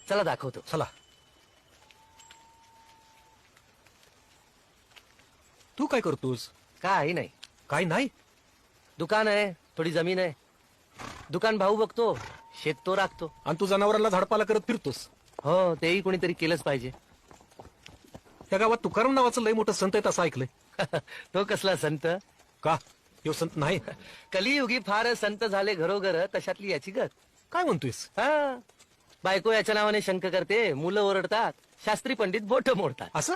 चला दाखवतो. चला. तू काय करतोस? काही नाही, काय नाही. दुकान आहे, थोडी जमीन आहे. दुकान भाऊ बघतो, शेत तो राखतो. आणि तू जनावरांना झाडपाला करत फिरतोस. हो, तेही कोणीतरी केलंच पाहिजे. त्या गावात तुकाराम नावाचं लय मोठं संत आहेत असं ऐकलंय. तो कसला संत? का? यो संत नाही. कलियुगी फार संत झाले घरोघर, तशातली याची गत. काय म्हणतोयस? हा, बायको याच्या नावाने शंक करते, मुलं ओरडतात, शास्त्री पंडित बोट मोडतात. असं?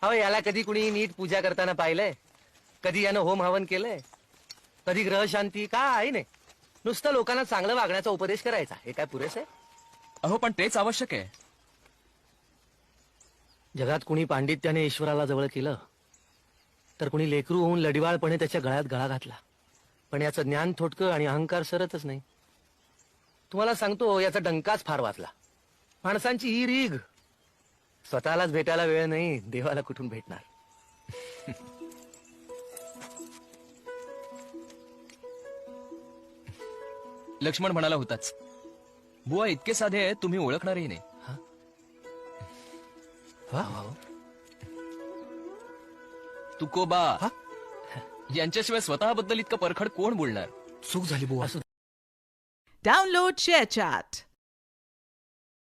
अहो, याला कधी कुणी नीट पूजा करताना पाहिलंय? कधी यानं होम हवन केलंय? कधी ग्रह शांती? काय नाही, नुसतं लोकांना चांगलं वागण्याचा उपदेश करायचा. हे काय पुरेस आहे? अहो पण तेच आवश्यक आहे. जगात कुणी पांडित्याने ईश्वराला जवळ केलं, तर कुणी लेकरू होऊन लढिवाळपणे त्याच्या गळ्यात गळा घातला. पण याचं ज्ञान थोडकं आणि अहंकार सरतच नाही. तुम्हाला सांगतो, याचा डंकाच फार वाचला. माणसांची ही रीग, स्वतःलाच भेटायला वेळ नाही, देवाला कुठून भेटणार? लक्ष्मण म्हणाला होताच, बुवा इतके साधे आहेत तुम्ही ओळखणारही नाही. तुकोबा हा? यांच्याशिवाय स्वतःबद्दल इतकं परखड कोण बोलणार? चूक झाली बुवा. Download ShareChat.